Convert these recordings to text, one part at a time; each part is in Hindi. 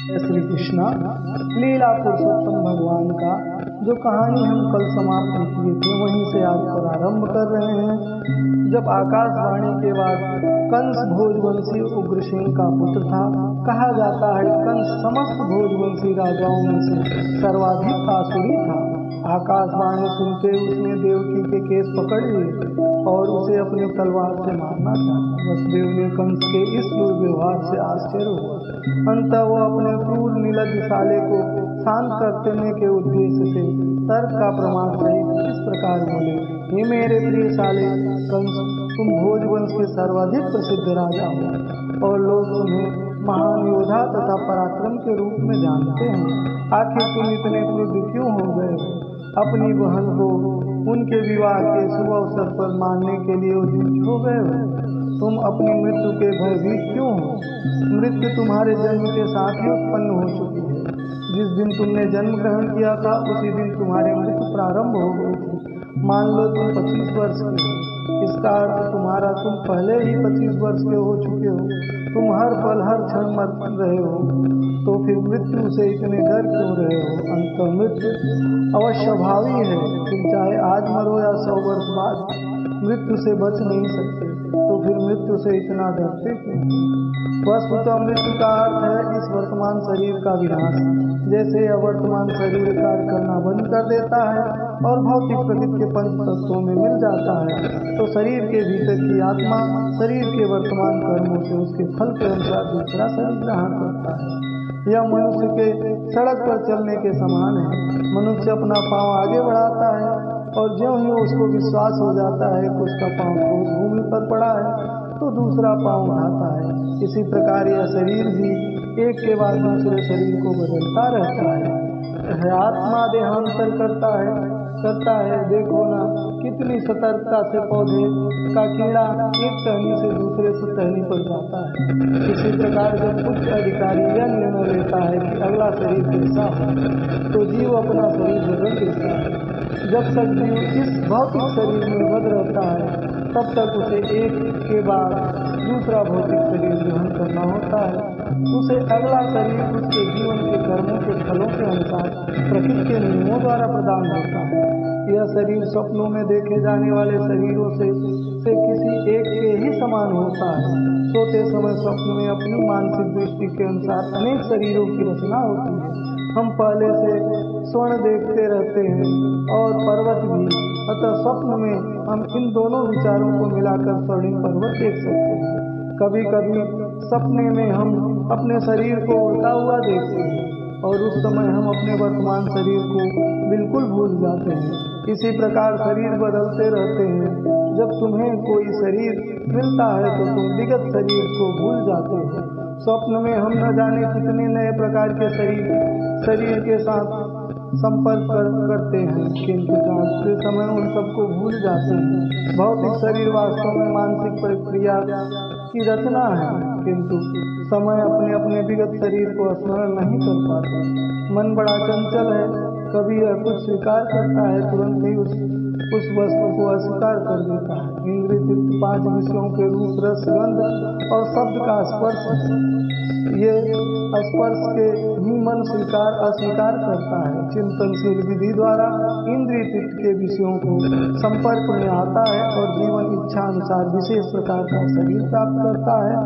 श्री कृष्णा लीला पुरुषोत्तम भगवान का जो कहानी हम कल समाप्त किए थे वहीं से आज प्रारंभ कर रहे हैं। जब आकाशवाणी के बाद कंस भोजवंशी उग्रसेन का पुत्र था। कहा जाता है कंस समस्त भोजवंशी राजाओं में से सर्वाधिक आसुरी था। आकाशवाणी सुनते उसने देवकी के केस पकड़ लिए और उसे अपनी तलवार से मारना था। वसुदेव ने कंस के इस दुर्व्यवहार से आश्चर्य हुआ। अंततः वो अपने क्रूर नीलज साले को शांत करने के उद्देश्य से तर्क का प्रमाण सहित इस प्रकार बोले, हे मेरे प्रिय साले कंस, तुम भोजवंश के सर्वाधिक प्रसिद्ध राजा हो और लोग तुम्हें महान योद्धा तथा पराक्रम के रूप में जानते हैं। आखिर तुम इतने क्रुद्ध क्यों हो गए हो? अपनी बहन को उनके विवाह के शुभ अवसर पर मारने के लिए उद्युक्त हो गए हो। तुम अपनी मृत्यु के भयभीत क्यों हो? मृत्यु तुम्हारे जन्म के साथ ही उत्पन्न हो चुकी है। जिस दिन तुमने जन्म ग्रहण किया था उसी दिन तुम्हारी मृत्यु प्रारंभ हो गई थी। मान लो तुम 25 वर्ष के हो, इसका अर्थ तुम्हारा तुम पहले ही 25 वर्ष के हो चुके हो। तुम हर पल हर क्षण मर रहे हो, तो फिर मृत्यु से इतने डर क्यों रहे हो? अंत मृत्यु अवश्यभावी है। तुम चाहे आज मरो या 100 वर्ष बाद, मृत्यु से बच नहीं सकते, तो फिर मृत्यु से इतना डरते क्यों? वस्तुतः मृत्यु का अर्थ है इस वर्तमान शरीर का विनाश। जैसे अवर्तमान शरीर कार्य करना बंद कर देता है और भौतिक प्रकृति के पंच तत्वों में मिल जाता है, तो शरीर के भीतर की आत्मा शरीर के वर्तमान कर्मों से उसके फल के अनुसार दूसरा शरीर ग्रहण करता है। यह मनुष्य के सड़क पर चलने के समान है। मनुष्य अपना पांव आगे बढ़ाता है और ज्यों ही उसको विश्वास हो जाता है कि उसका पांव ठोस भूमि पर पड़ा है तो दूसरा पांव उठाता है। इसी प्रकार यह शरीर भी एक के बाद दूसरे शरीर को बदलता रहता है। आत्मा देहांतर करता है। देखो ना कितनी सतर्कता से पौधे का कीड़ा एक टहनी से दूसरे से टहनी पर जाता है। इसी प्रकार जब उच्च अधिकारी यह निर्णय लेता है कि अगला शरीर कैसा हो, तो जीव अपना शरीर बदल देता है। जब तक जीव इस भौतिक शरीर में बंद रहता है तब तक उसे एक के बाद दूसरा भौतिक शरीर ग्रहण करना होता है। उसे अगला शरीर उसके जीवन के कर्मों के फलों के अनुसार प्रकृति के नियमों द्वारा प्रदान होता है। यह शरीर स्वप्नों में देखे जाने वाले शरीरों से किसी एक के ही समान होता है। सोते समय स्वप्न में अपनी मानसिक दृष्टि के अनुसार अनेक शरीरों की रचना होती है। हम पहले से स्वर्ण देखते रहते हैं और पर्वत भी, अतः स्वप्न में हम इन दोनों विचारों को मिलाकर स्वर्णिम पर्वत देख सकते हैं। कभी कभी सपने में हम अपने शरीर को उड़ता हुआ देखते हैं और उस समय हम अपने वर्तमान शरीर को बिल्कुल भूल जाते हैं। इसी प्रकार शरीर बदलते रहते हैं। जब तुम्हें कोई शरीर मिलता है तो तुम विगत शरीर को भूल जाते हो। स्वप्न में हम न जाने कितने नए प्रकार के शरीर के साथ संपर्क करते हैं, किंतु जागते समय उन सबको भूल जाते हैं। भौतिक शरीर वास्तव में मानसिक प्रक्रिया की रचना है, किंतु समय अपने अपने विगत शरीर को स्मरण नहीं कर पाते। मन बड़ा चंचल है, कभी यह कुछ स्वीकार करता है, तुरंत ही उस वस्तु को अस्वीकार कर देता है। इंद्रिय तृप्त 5 विषयों के रूप, रस, गंध और शब्द का स्पर्श है। ये स्पर्श के ही मन स्वीकार अस्वीकार करता है। चिंतनशील विधि द्वारा इंद्रिय तृप्त के विषयों को संपर्क में आता है और जीवन इच्छा अनुसार विशेष प्रकार का शरीर प्राप्त करता है।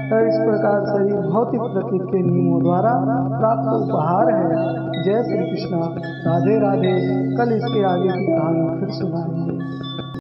और इस प्रकार शरीर भौतिक प्रकृति के नियमों द्वारा प्राप्त उपहार है। जय श्री कृष्णा। राधे राधे। कल इसके आगे की कहानी फिर सुनाएंगे।